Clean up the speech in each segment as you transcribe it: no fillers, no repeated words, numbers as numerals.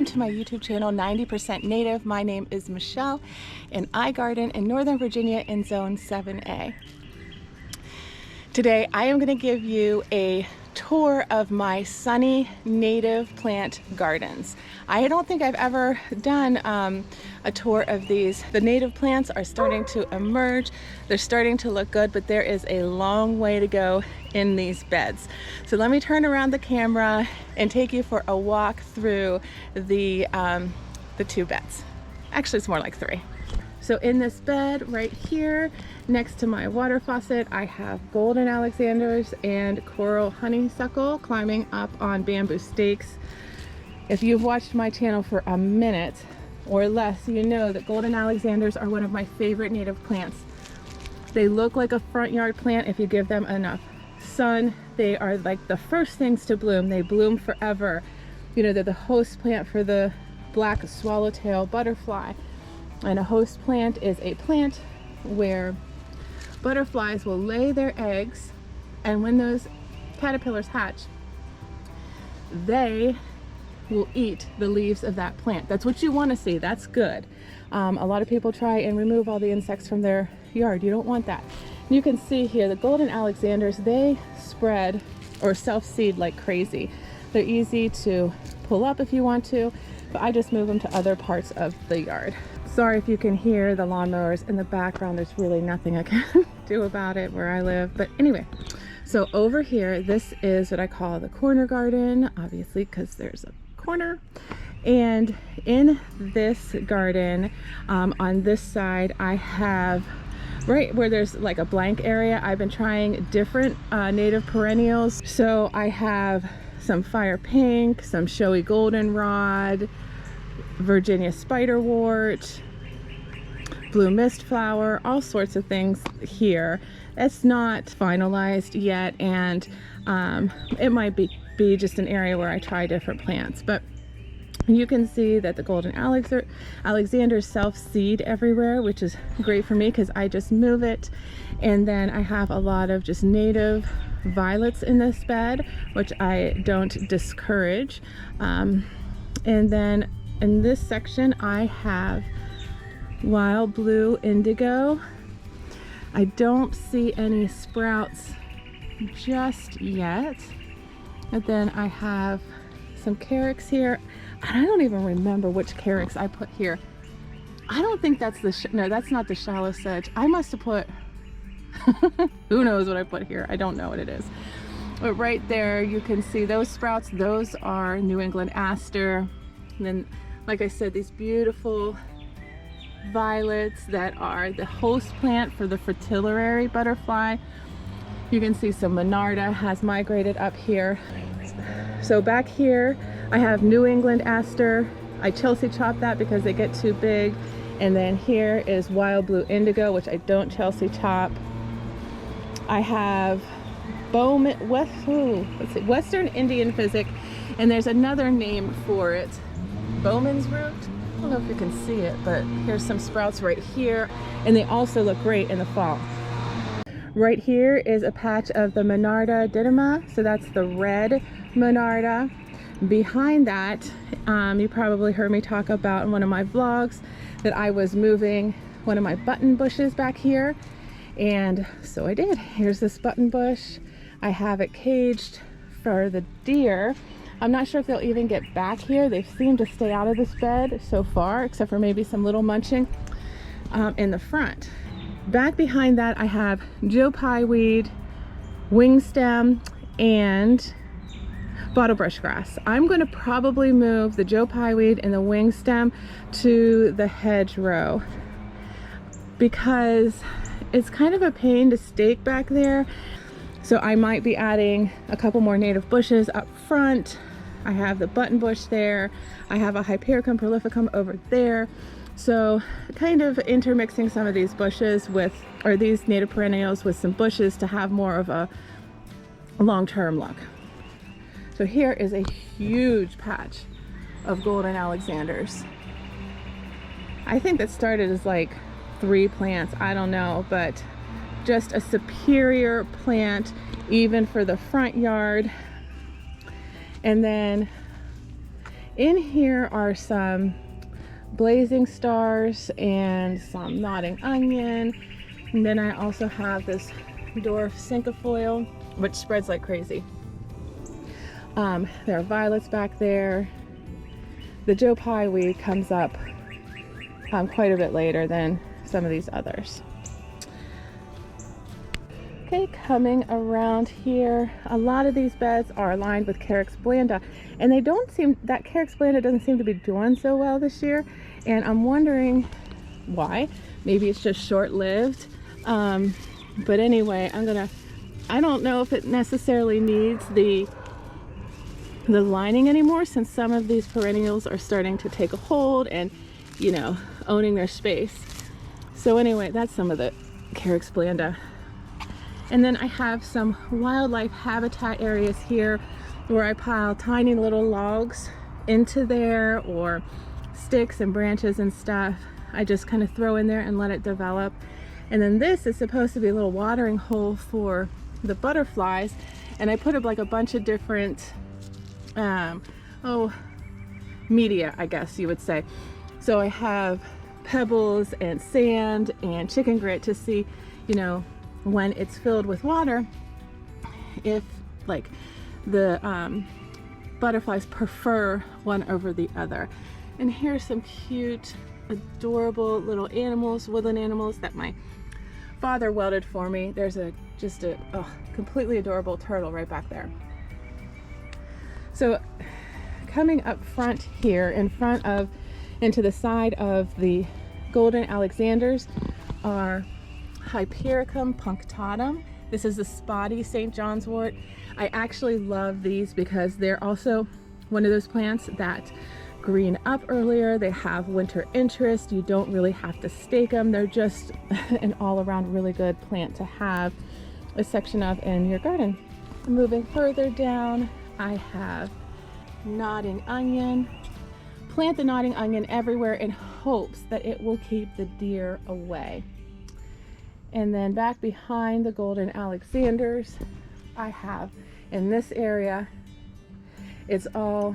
welcome to my YouTube channel, 90% Native. My name is Michelle, and I garden in Northern Virginia in Zone 7A. Today, I am going to give you a tour of my sunny native plant gardens. I don't think I've ever done a tour of these. The native plants are starting to emerge. They're starting to look good, but there is a long way to go in these beds. So let me turn around the camera and take you for a walk through the two beds. Actually, it's more like three. So in this bed right here, next to my water faucet, I have golden alexanders and coral honeysuckle climbing up on bamboo stakes. If you've watched my channel for a minute or less, you know that golden alexanders are one of my favorite native plants. They look like a front yard plant if you give them enough sun. They are like the first things to bloom. They bloom forever. You know, they're the host plant for the black swallowtail butterfly. And a host plant is a plant where butterflies will lay their eggs, and when those caterpillars hatch, they will eat the leaves of that plant. That's what you want to see. That's good. A lot of people try and remove all the insects from their yard. You don't want that. You can see here the golden alexanders, they spread or self-seed like crazy. They're easy to pull up if you want to, but I just move them to other parts of the yard. Sorry if you can hear the lawnmowers in the background. There's really nothing I can do about it where I live. But anyway, so over here, this is what I call the corner garden, obviously, because there's a corner. And in this garden, on this side, I have, right where there's like a blank area, I've been trying different native perennials. So I have some fire pink, some showy goldenrod, Virginia spiderwort, blue mist flower, all sorts of things here. It's not finalized yet, and it might be just an area where I try different plants. But you can see that the golden alexanders self-seed everywhere, which is great for me because I just move it. And then I have a lot of just native violets in this bed, which I don't discourage. And then in this section, I have wild blue indigo. I don't see any sprouts just yet. And then I have some carex here. I don't even remember which carex I put here. I don't think that's no, that's not the shallow sedge. I must have put, who knows what I put here. I don't know what it is. But right there, you can see those sprouts. Those are New England aster. And then, like I said, these beautiful violets that are the host plant for the fritillary butterfly. You can see some Monarda has migrated up here. So back here, I have New England aster. I Chelsea chop that because they get too big. And then here is wild blue indigo, which I don't Chelsea chop. I have Western Indian physic, and there's another name for it. Bowman's root. I don't know if you can see it, but here's some sprouts right here, and they also look great in the fall. Right here is a patch of the Monarda didyma, so that's the red Monarda. Behind that, you probably heard me talk about in one of my vlogs that I was moving one of my button bushes back here, and so I did. Here's this button bush. I have it caged for the deer. I'm not sure if they'll even get back here. They seem to stay out of this bed so far, except for maybe some little munching in the front. Back behind that, I have Joe Pye weed, wing stem, and bottle brush grass. I'm going to probably move the Joe Pye weed and the wing stem to the hedgerow because it's kind of a pain to stake back there. So I might be adding a couple more native bushes up front. I have the button bush there. I have a Hypericum prolificum over there. So kind of intermixing some of these bushes with, or these native perennials with some bushes to have more of a long-term look. So here is a huge patch of golden alexanders. I think that started as like 3 plants, I don't know, but just a superior plant even for the front yard. And then In here are some blazing stars and some nodding onion. And then I also have this dwarf cinquefoil, which spreads like crazy. There are violets back there. The Joe Pye weed comes up quite a bit later than some of these others. Okay, coming around here, a lot of these beds are aligned with Carex blanda, and that Carex blanda doesn't seem to be doing so well this year, and I'm wondering why. Maybe it's just short-lived, but anyway, I don't know if it necessarily needs the lining anymore, since some of these perennials are starting to take a hold and, you know, owning their space. So anyway, that's some of the Carex blanda. And then I have some wildlife habitat areas here where I pile tiny little logs into there, or sticks and branches and stuff. I just kind of throw in there and let it develop. And then this is supposed to be a little watering hole for the butterflies, and I put up like a bunch of different media, I guess you would say. So I have pebbles and sand and chicken grit to see, you know, when it's filled with water, if like the butterflies prefer one over the other. And here's some cute, adorable little animals, woodland animals that my father welded for me. There's just a completely adorable turtle right back there. So coming up front here, into the side of the golden Alexanders are Hypericum punctatum. This is the spotty St. John's wort. I actually love these because they're also one of those plants that green up earlier. They have winter interest. You don't really have to stake them. They're just an all-around really good plant to have a section of in your garden. Moving further down, I have nodding onion. Plant the nodding onion everywhere in hopes that it will keep the deer away. And then back behind the golden Alexanders, I have in this area, it's all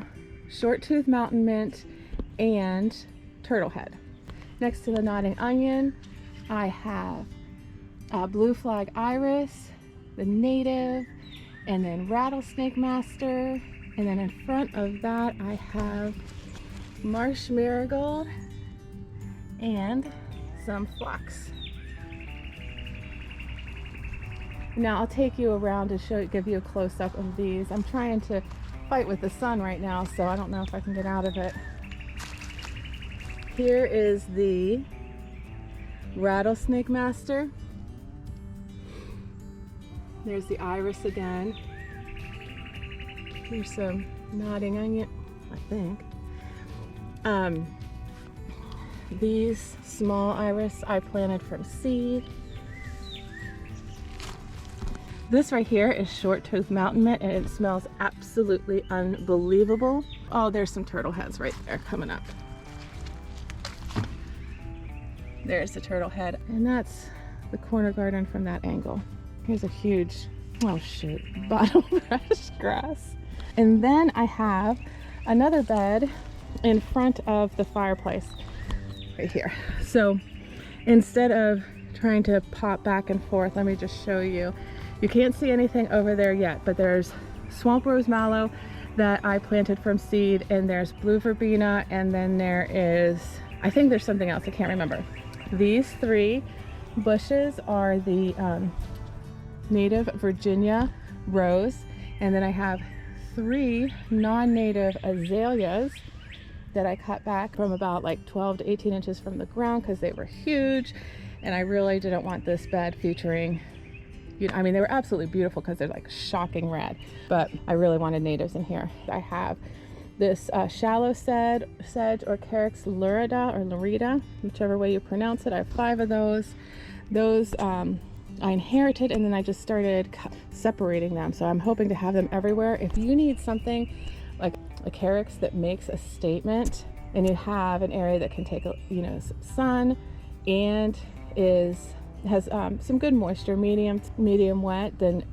short-tooth mountain mint and turtlehead. Next to the nodding onion, I have blue flag iris, the native, and then rattlesnake master. And then in front of that, I have marsh marigold and some phlox. Now I'll take you around to give you a close-up of these. I'm trying to fight with the sun right now, so I don't know if I can get out of it. Here is the rattlesnake master. There's the iris again. Here's some nodding onion, I think. These small iris I planted from seed. This right here is short-tooth mountain mint, and it smells absolutely unbelievable. Oh, there's some turtle heads right there coming up. There's the turtle head, and that's the corner garden from that angle. Here's a huge, oh shoot, bottle brush grass. And then I have another bed in front of the fireplace right here. So instead of trying to pop back and forth, let me just show you. You can't see anything over there yet, but there's swamp rose mallow that I planted from seed, and there's blue verbena, and then there is, I think there's something else, I can't remember. These three bushes are the native Virginia rose, and then I have 3 non-native azaleas that I cut back from about like 12 to 18 inches from the ground because they were huge, and I really didn't want this bed featuring, I mean, they were absolutely beautiful because they're like shocking red, but I really wanted natives in here. I have this shallow sedge or Carex lurida or lurida, whichever way you pronounce it. I have 5 of those. Those I inherited, and then I just started separating them. So I'm hoping to have them everywhere. If you need something like a Carex that makes a statement, and you have an area that can take, you know, some sun and has some good moisture, medium wet, then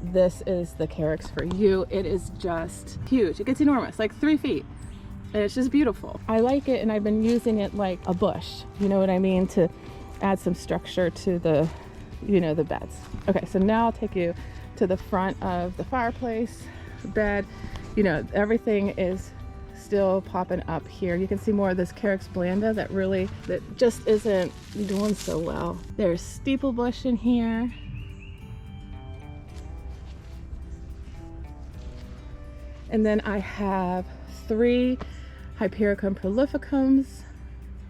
this is the Carex for you. It is just huge. It gets enormous, like 3 feet. and it's just beautiful. I like it, and I've been using it like a bush, you know what I mean, to add some structure to the, you know, the beds. Okay, so now I'll take you to the front of the fireplace bed. You know, everything is still popping up here. You can see more of this Carex blanda that just isn't doing so well. There's steeple bush in here. And then I have 3 Hypericum prolificums,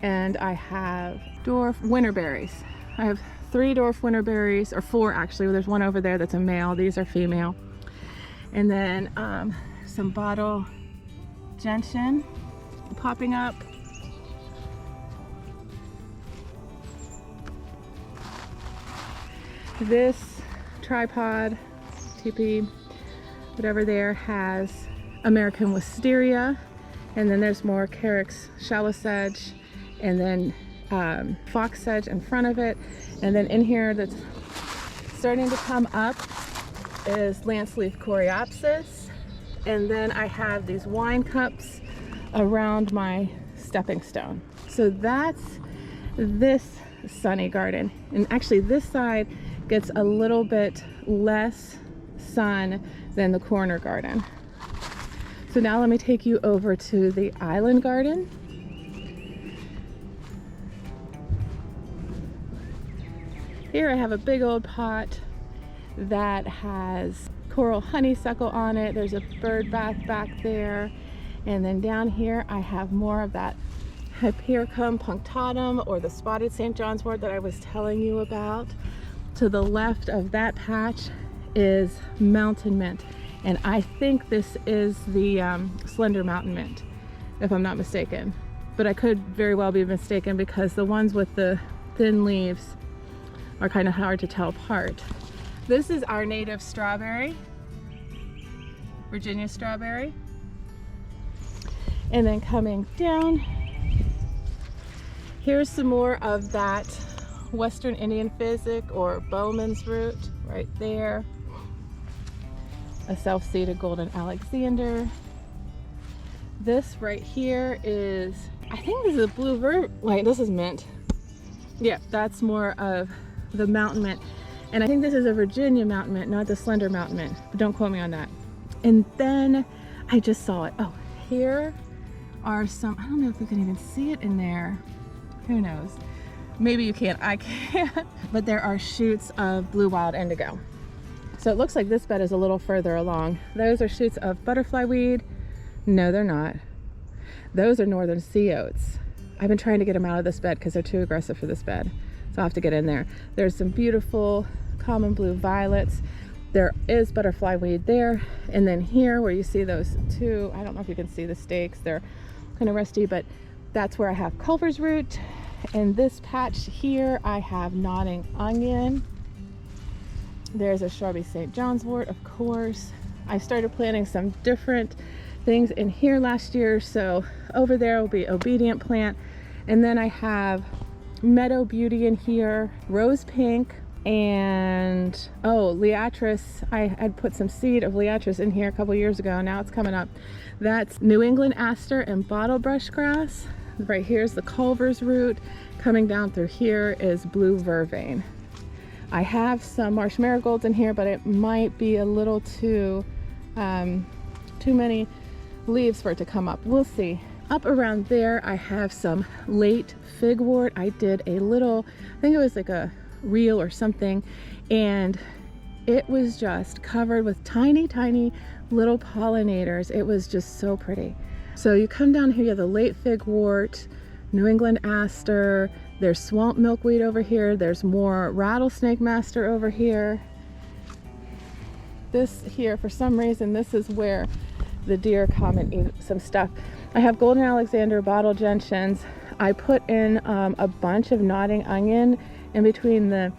and I have dwarf winterberries. I have 3 dwarf winterberries, or 4 actually. There's one over there that's a male. These are female. And then some bottle gentian popping up. This tripod, TP, whatever there, has American wisteria, and then there's more Carex shallow sedge, and then fox sedge in front of it. And then in here that's starting to come up is lance leaf coreopsis. And then I have these wine cups around my stepping stone. So that's this sunny garden. And actually this side gets a little bit less sun than the corner garden. So now let me take you over to the island garden. Here I have a big old pot that has coral honeysuckle on it. There's a bird bath back there. And then down here I have more of that Hypericum punctatum, or the spotted St. John's wort that I was telling you about. To the left of that patch is mountain mint. And I think this is the slender mountain mint, if I'm not mistaken. But I could very well be mistaken, because the ones with the thin leaves are kind of hard to tell apart. This is our native strawberry, Virginia strawberry. And then coming down, here's some more of that Western Indian physic, or Bowman's root, right there. A self-seeded golden Alexander. This right here is, I think this is a blue wait, this is mint. Yeah, that's more of the mountain mint. And I think this is a Virginia mountain mint, not the slender mountain mint, but don't quote me on that. And then I just saw it. Oh, here are some, I don't know if you can even see it in there. Who knows? Maybe you can't, I can't. But there are shoots of blue wild indigo. So it looks like this bed is a little further along. Those are shoots of butterfly weed. No, they're not. Those are northern sea oats. I've been trying to get them out of this bed because they're too aggressive for this bed. So I'll have to get in there. There's some beautiful common blue violets. There is butterfly weed there. And then here where you see those 2, I don't know if you can see the stakes, they're kind of rusty, but that's where I have Culver's root. In this patch here, I have nodding onion. There's a shrubby St. John's wort, of course. I started planting some different things in here last year, so over there will be obedient plant. And then I have meadow beauty in here, rose pink, and liatris. I had put some seed of liatris in here a couple years ago. Now it's coming up. That's New England aster and bottle brush grass. Right here's the Culver's root. Coming down through here is blue vervain. I have some marsh marigolds in here, but it might be a little too many leaves for it to come up. We'll see. Up around there, I have some late figwort. I did a little, I think it was like a reel or something, and it was just covered with tiny, tiny little pollinators. It was just so pretty. So you come down here, you have the late figwort, New England aster, there's swamp milkweed over here, there's more rattlesnake master over here. This here, for some reason, this is where the deer come and eat some stuff. I have golden Alexander bottle gentians. I put in a bunch of nodding onion in between the,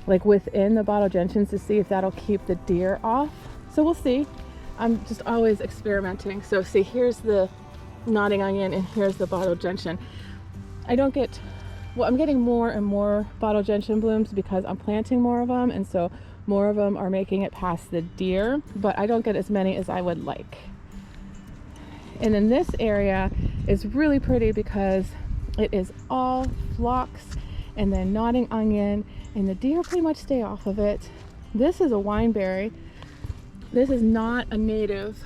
like within the bottle gentians, to see if that'll keep the deer off. So we'll see. I'm just always experimenting. So see, here's the nodding onion and here's the bottle gentian. I don't get, well, I'm getting more and more bottle gentian blooms because I'm planting more of them, and so more of them are making it past the deer, but I don't get as many as I would like. And then this area is really pretty because it is all phlox and then nodding onion, and the deer pretty much stay off of it. This is a wineberry. This is not a native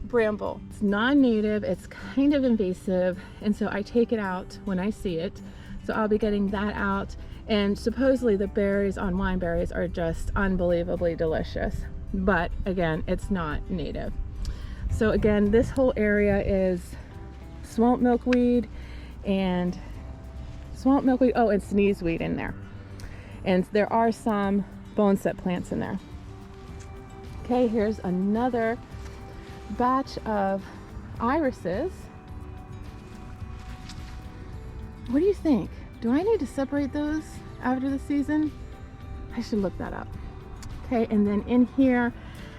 bramble. It's non-native, it's kind of invasive, and so I take it out when I see it. So I'll be getting that out, and supposedly the berries on wineberries are just unbelievably delicious. But again, it's not native. So again, this whole area is swamp milkweed and oh, and sneezeweed in there. And there are some boneset plants in there. Okay, here's another batch of irises. What do you think? Do I need to separate those after the season? I should look that up. Okay, and then in here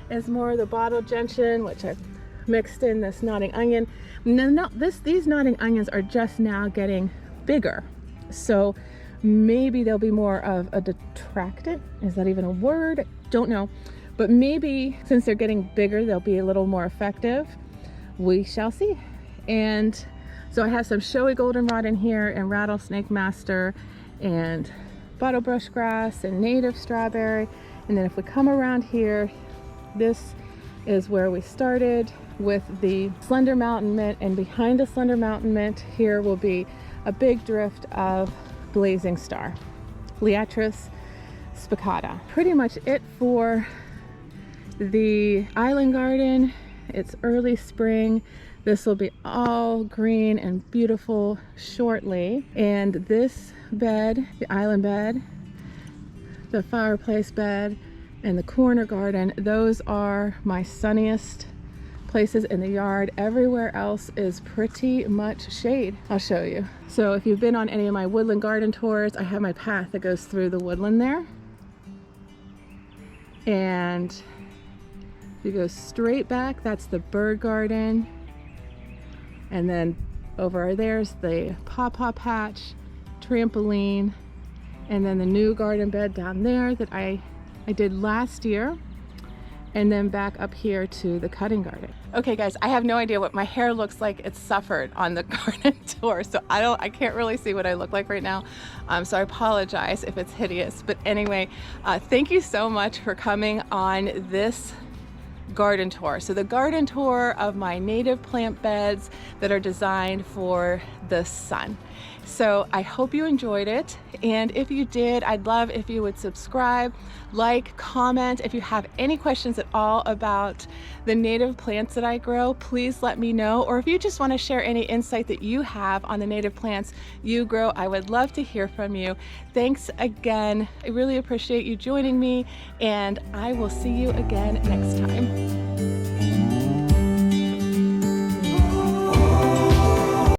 is more of the bottle gentian, which I've mixed in this nodding onion. No, these nodding onions are just now getting bigger. So maybe there'll be more of a detractant. Is that even a word? Don't know. But maybe since they're getting bigger, they'll be a little more effective. We shall see. And so I have some showy goldenrod in here, and rattlesnake master, and bottlebrush grass, and native strawberry. And then if we come around here, this is where we started with the slender mountain mint, and behind the slender mountain mint here will be a big drift of blazing star, Liatris spicata. Pretty much it for the island garden. It's early spring. This will be all green and beautiful shortly. And this bed, the island bed, the fireplace bed, and the corner garden, those are my sunniest places in the yard. Everywhere else is pretty much shade. I'll show you. So if you've been on any of my woodland garden tours, I have my path that goes through the woodland there. And you go straight back, that's the bird garden. And then over there's the pawpaw patch, trampoline, and then the new garden bed down there that I did last year. And then back up here to the cutting garden. Okay guys, I have no idea what my hair looks like. It's suffered on the garden tour, so I can't really see what I look like right now. So I apologize if it's hideous. But anyway, thank you so much for coming on this garden tour. So the garden tour of my native plant beds that are designed for the sun. So I hope you enjoyed it, and if you did, I'd love if you would subscribe, like, comment. If you have any questions at all about the native plants that I grow, please let me know. Or if you just want to share any insight that you have on the native plants you grow, I would love to hear from you. Thanks again. I really appreciate you joining me, and I will see you again next time.